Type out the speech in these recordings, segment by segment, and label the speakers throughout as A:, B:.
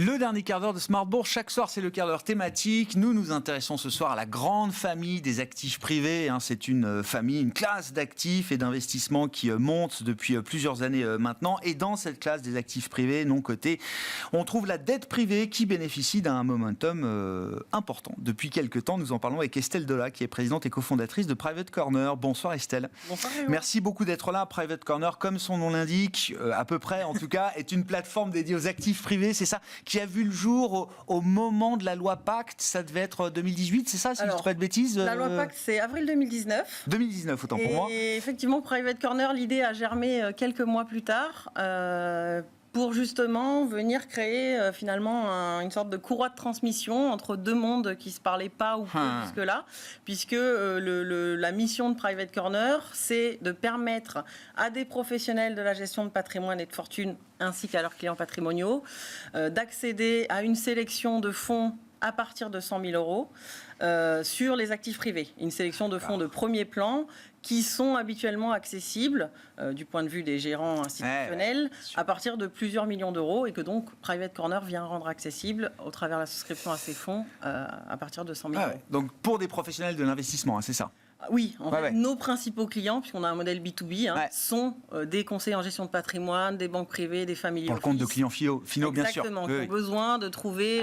A: Le dernier quart d'heure de Smart Bourse, chaque soir c'est le quart d'heure thématique. Nous nous intéressons ce soir à la grande famille des actifs privés. C'est une famille, une classe d'actifs et d'investissements qui monte depuis plusieurs années maintenant. Et dans cette classe des actifs privés non cotés, on trouve la dette privée qui bénéficie d'un momentum important. Depuis quelques temps, nous en parlons avec Estelle Delat, qui est présidente et cofondatrice de Private Corner. Bonsoir Estelle.
B: Bonsoir.
A: Merci beaucoup d'être là. Private Corner, comme son nom l'indique, à peu près en tout cas, est une plateforme dédiée aux actifs privés, c'est ça, qui a vu le jour au moment de la loi Pacte. Ça devait être 2018, c'est ça, si je ne dis pas de bêtises.
B: La loi Pacte, c'est avril 2019.
A: 2019, autant pour moi.
B: Et effectivement, Private Corner, l'idée a germé quelques mois plus tard. Pour justement venir créer finalement une sorte de courroie de transmission entre deux mondes qui ne se parlaient pas ou peu jusque-là, puisque la mission de Private Corner, c'est de permettre à des professionnels de la gestion de patrimoine et de fortune, ainsi qu'à leurs clients patrimoniaux, d'accéder à une sélection de fonds à partir de 100 000 euros sur les actifs privés. Une sélection de fonds de premier plan qui sont habituellement accessibles du point de vue des gérants institutionnels à partir de plusieurs millions d'euros et que donc Private Corner vient rendre accessible au travers de la souscription à ces fonds à partir de 100 000 euros.
A: Donc pour des professionnels de l'investissement, c'est ça?
B: Oui, en fait, nos principaux clients, puisqu'on a un modèle B2B, sont des conseillers en gestion de patrimoine, des banques privées, des family office.
A: Pour le compte de clients finaux, bien sûr.
B: Exactement, qui ont besoin de trouver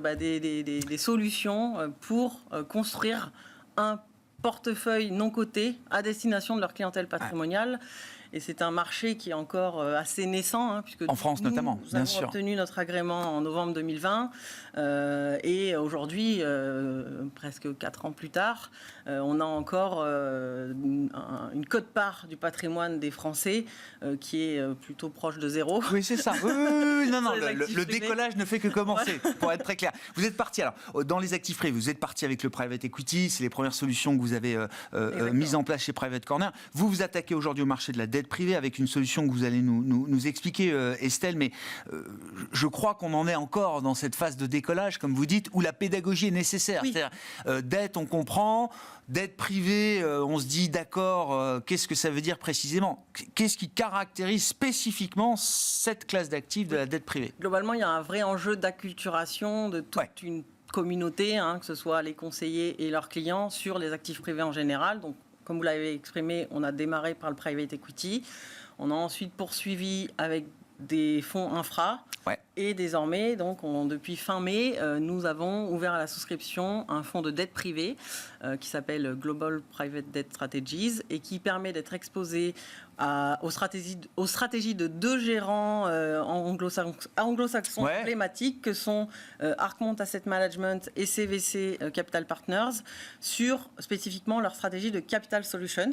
B: des solutions pour construire un portefeuille non coté à destination de leur clientèle patrimoniale. Et c'est un marché qui est encore assez naissant, puisque
A: en France notamment,
B: nous avons obtenu notre agrément en novembre 2020. Et aujourd'hui, presque 4 ans plus tard, on a encore une quote-part du patrimoine des Français qui est plutôt proche de zéro.
A: Oui, c'est ça. Oui. Non, le décollage ne fait que commencer, pour être très clair. Vous êtes parti, alors, dans les actifs privés, vous êtes parti avec le private equity, c'est les premières solutions que vous avez mises en place chez Private Corner. Vous vous attaquez aujourd'hui au marché de la dette privée avec une solution que vous allez nous expliquer, Estelle, mais je crois qu'on en est encore dans cette phase de décollage, comme vous dites, où la pédagogie est nécessaire.
B: Oui.
A: C'est-à-dire, dette, on comprend, dette privée, on se dit d'accord, qu'est-ce que ça veut dire précisément? Qu'est-ce qui caractérise spécifiquement cette classe d'actifs de la dette privée?
B: Globalement, il y a un vrai enjeu d'acculturation de toute une communauté, que ce soit les conseillers et leurs clients, sur les actifs privés en général. Donc, comme vous l'avez exprimé, on a démarré par le private equity. On a ensuite poursuivi avec des fonds infra. Et désormais, donc, depuis fin mai, nous avons ouvert à la souscription un fonds de dette privée qui s'appelle Global Private Debt Strategies et qui permet d'être exposé aux stratégies de deux gérants anglo-saxons emblématiques que sont Arcmont Asset Management et CVC Capital Partners sur spécifiquement leur stratégie de Capital Solutions.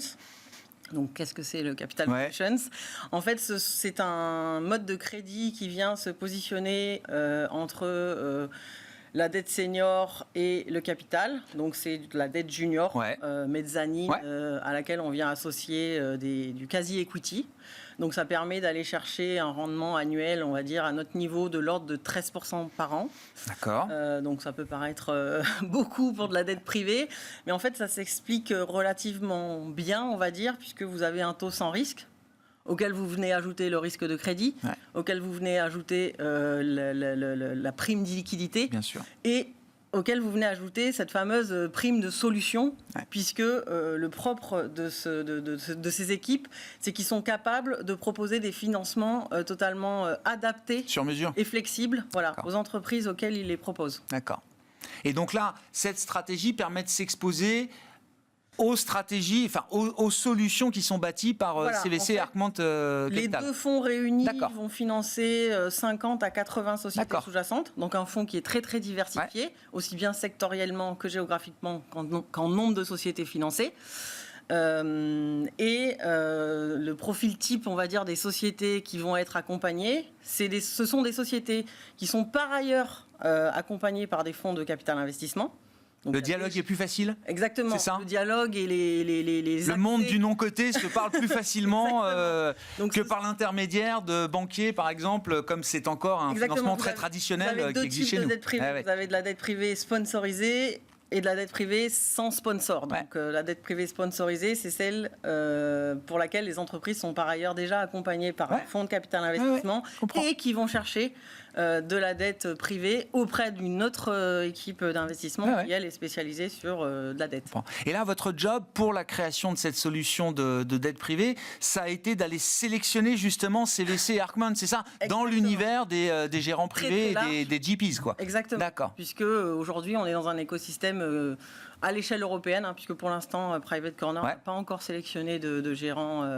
B: Donc, qu'est-ce que c'est le Capital Solutions? En fait, c'est un mode de crédit qui vient se positionner entre la dette senior et le capital. Donc, c'est de la dette junior, mezzanine, à laquelle on vient associer du quasi-equity. Donc, ça permet d'aller chercher un rendement annuel, on va dire, à notre niveau de l'ordre de 13% par an.
A: D'accord.
B: Donc, ça peut paraître beaucoup pour de la dette privée. Mais en fait, ça s'explique relativement bien, on va dire, puisque vous avez un taux sans risque, auquel vous venez ajouter le risque de crédit, auquel vous venez ajouter la prime d'illiquidité.
A: Bien sûr.
B: Et auquel vous venez ajouter cette fameuse prime de solution, puisque le propre de ces équipes, c'est qu'ils sont capables de proposer des financements totalement adaptés
A: sur mesure
B: et flexibles aux entreprises auxquelles ils les proposent.
A: D'accord. Et donc là, cette stratégie permet de s'exposer aux stratégies, aux solutions qui sont bâties par CVC et Arcmont Capital.
B: Les deux fonds réunis vont financer 50 à 80 sociétés sous-jacentes. Donc un fonds qui est très très diversifié, aussi bien sectoriellement que géographiquement qu'en nombre de sociétés financées. Le profil type, on va dire, des sociétés qui vont être accompagnées, ce sont des sociétés qui sont par ailleurs accompagnées par des fonds de capital investissement. Donc,
A: le dialogue est plus facile.
B: Exactement.
A: C'est ça.
B: Le dialogue et les
A: le monde du non-coté se parle plus facilement que par l'intermédiaire de banquiers, par exemple, comme c'est encore un financement très traditionnel qui existe chez nous.
B: Vous avez de la dette privée sponsorisée et de la dette privée sans sponsor. Donc la dette privée sponsorisée, c'est celle pour laquelle les entreprises sont par ailleurs déjà accompagnées par un fonds de capital investissement et qui vont chercher de la dette privée auprès d'une autre équipe d'investissement qui, elle, est spécialisée sur de la dette.
A: Et là, votre job pour la création de cette solution de dette privée, ça a été d'aller sélectionner justement CVC et Arcmont, c'est ça? Dans l'univers des gérants privés et des GPs, quoi.
B: Exactement.
A: D'accord.
B: Puisque aujourd'hui, on est dans un écosystème à l'échelle européenne, puisque pour l'instant, Private Corner n'a pas encore sélectionné de gérants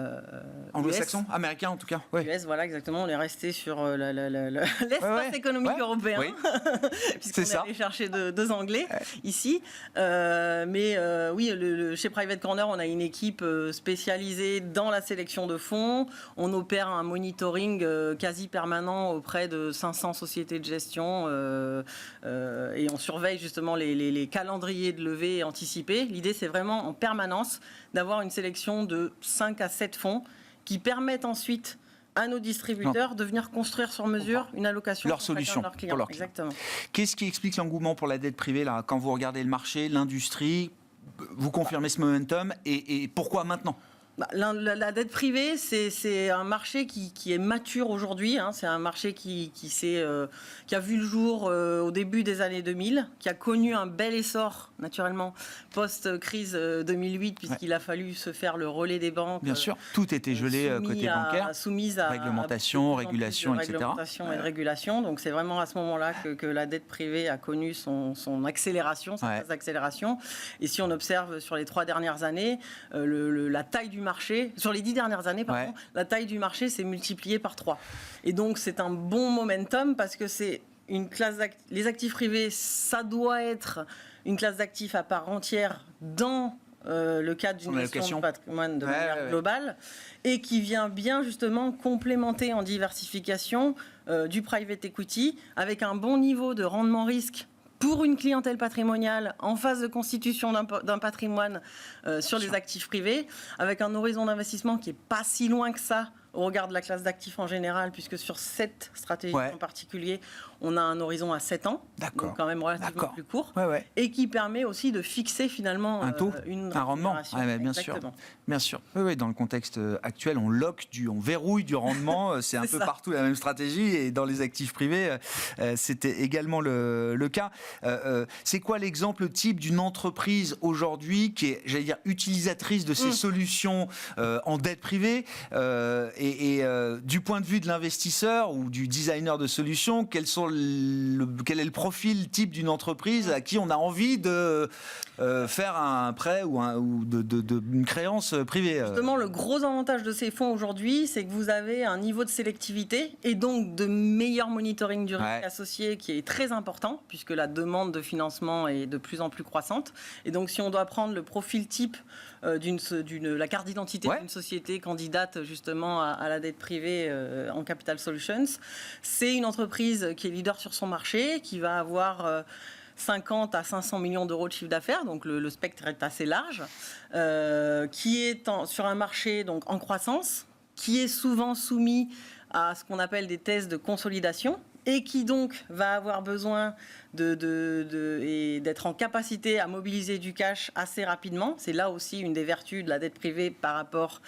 A: anglo-saxons, américains en tout cas.
B: US, voilà, exactement. On est resté sur l'espace économique européen, puisqu'on est allé chercher deux Anglais ici. Chez Private Corner, on a une équipe spécialisée dans la sélection de fonds. On opère un monitoring quasi permanent auprès de 500 sociétés de gestion et on surveille justement les calendriers de levée anticipés. L'idée, c'est vraiment en permanence d'avoir une sélection de 5 à 7 fonds qui permettent ensuite à nos distributeurs de venir construire sur mesure une allocation
A: leur solution
B: leurs clients.
A: Pour leurs clients.
B: Exactement.
A: Qu'est-ce qui explique l'engouement pour la dette privée là, quand vous regardez le marché, l'industrie? Vous confirmez ce momentum et pourquoi maintenant?
B: La dette privée, c'est un marché qui est mature aujourd'hui. C'est un marché qui a vu le jour au début des années 2000, qui a connu un bel essor, naturellement, post-crise 2008, puisqu'il a fallu se faire le relais des banques.
A: Bien sûr, tout était gelé côté bancaire,
B: soumise à
A: réglementation, régulation, etc.
B: Réglementation et de régulation. Donc c'est vraiment à ce moment-là que la dette privée a connu son accélération, sa phase d'accélération. Et si on observe sur les 3 dernières années, la taille du marché, sur les 10 dernières années, la taille du marché s'est multipliée par 3. Et donc, c'est un bon momentum parce que c'est une classe les actifs privés, ça doit être une classe d'actifs à part entière dans le cadre d'une gestion de patrimoine de manière globale et qui vient bien justement complémenter en diversification du private equity avec un bon niveau de rendement risque pour une clientèle patrimoniale en phase de constitution d'un patrimoine sur les actifs privés, avec un horizon d'investissement qui n'est pas si loin que ça au regard de la classe d'actifs en général, puisque sur cette stratégie en particulier, on a un horizon à 7 ans, donc quand même relativement plus court, et qui permet aussi de fixer finalement
A: un taux, un rendement. Bien sûr. Oui, dans le contexte actuel, on verrouille du rendement, c'est un peu partout la même stratégie, et dans les actifs privés, c'était également le cas. C'est quoi l'exemple type d'une entreprise aujourd'hui qui est, j'allais dire, utilisatrice de ces solutions en dette privée et du point de vue de l'investisseur ou du designer de solutions, quel est le profil type d'une entreprise à qui on a envie de faire un prêt ou une créance privée?
B: Justement, le gros avantage de ces fonds aujourd'hui, c'est que vous avez un niveau de sélectivité et donc de meilleur monitoring du risque associé qui est très important, puisque la demande de financement est de plus en plus croissante. Et donc, si on doit prendre le profil type la carte d'identité d'une société candidate justement à la dette privée en Capital Solutions, c'est une entreprise qui est leader sur son marché, qui va avoir 50 à 500 millions d'euros de chiffre d'affaires, donc le spectre est assez large, qui est sur un marché donc en croissance, qui est souvent soumis à ce qu'on appelle des tests de consolidation, et qui donc va avoir besoin d'être en capacité à mobiliser du cash assez rapidement. C'est là aussi une des vertus de la dette privée par rapport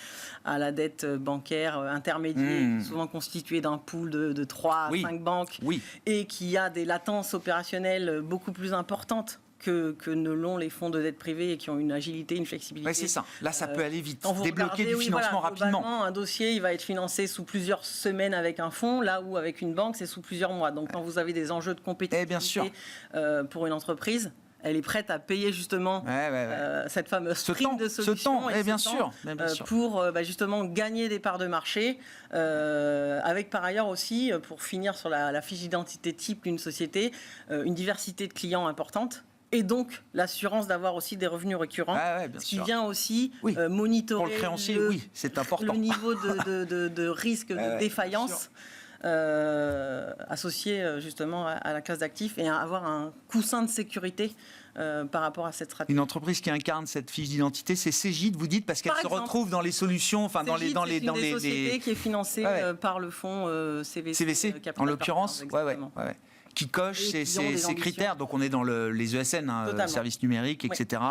B: à la dette bancaire intermédiaire, souvent constituée d'un pool de 3 à 5 banques, et qui a des latences opérationnelles beaucoup plus importantes que ne l'ont les fonds de dette privée et qui ont une agilité, une flexibilité.
A: Oui, c'est ça. Là, ça peut aller vite. Débloquer du financement rapidement.
B: Un dossier, il va être financé sous plusieurs semaines avec un fonds, là où avec une banque, c'est sous plusieurs mois. Donc, quand vous avez des enjeux de compétitivité pour une entreprise, elle est prête à payer justement cette fameuse prime de solution pour justement gagner des parts de marché, avec par ailleurs aussi, pour finir sur la fiche d'identité type d'une société, une diversité de clients importante. Et donc, l'assurance d'avoir aussi des revenus récurrents, ce qui vient aussi monitorer
A: pour le créancier, c'est important.
B: Le niveau de risque de défaillance associé justement à la classe d'actifs et à avoir un coussin de sécurité par rapport à cette stratégie.
A: Une entreprise qui incarne cette fiche d'identité, c'est Cegid, vous dites, parce qu'elle se retrouve dans les solutions, enfin dans les
B: sociétés qui est financée par le fonds CVC
A: en l'occurrence, qui cochent
B: Et qui ont des
A: ces
B: ambitions.
A: critères. Donc on est dans les ESN, services numériques, etc.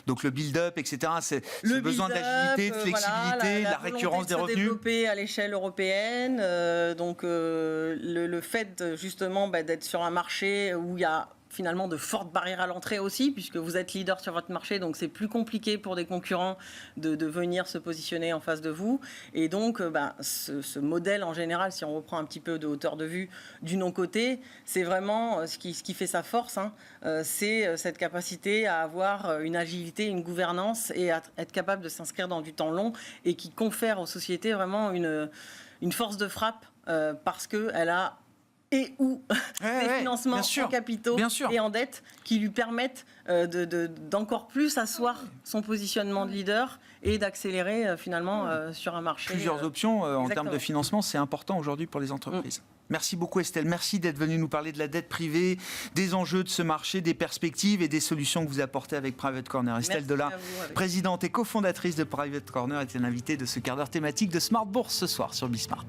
A: Donc le build-up, etc. C'est ce besoin d'agilité, de flexibilité, la récurrence des revenus.
B: Développer à l'échelle européenne. Le fait justement d'être sur un marché où il y a finalement de fortes barrières à l'entrée aussi, puisque vous êtes leader sur votre marché, donc c'est plus compliqué pour des concurrents de venir se positionner en face de vous. Et donc, ce modèle en général, si on reprend un petit peu de hauteur de vue du non-coté, c'est vraiment ce qui fait sa force, c'est cette capacité à avoir une agilité, une gouvernance et à être capable de s'inscrire dans du temps long et qui confère aux sociétés vraiment une force de frappe parce qu'elle a des financements en capitaux et en dette qui lui permettent d'encore plus asseoir son positionnement de leader et d'accélérer finalement sur un marché.
A: Plusieurs options en termes de financement, c'est important aujourd'hui pour les entreprises. Merci beaucoup Estelle, merci d'être venue nous parler de la dette privée, des enjeux de ce marché, des perspectives et des solutions que vous apportez avec Private Corner. Estelle Delat, présidente et cofondatrice de Private Corner, était l'invitée de ce quart d'heure thématique de Smart Bourse ce soir sur Bismart.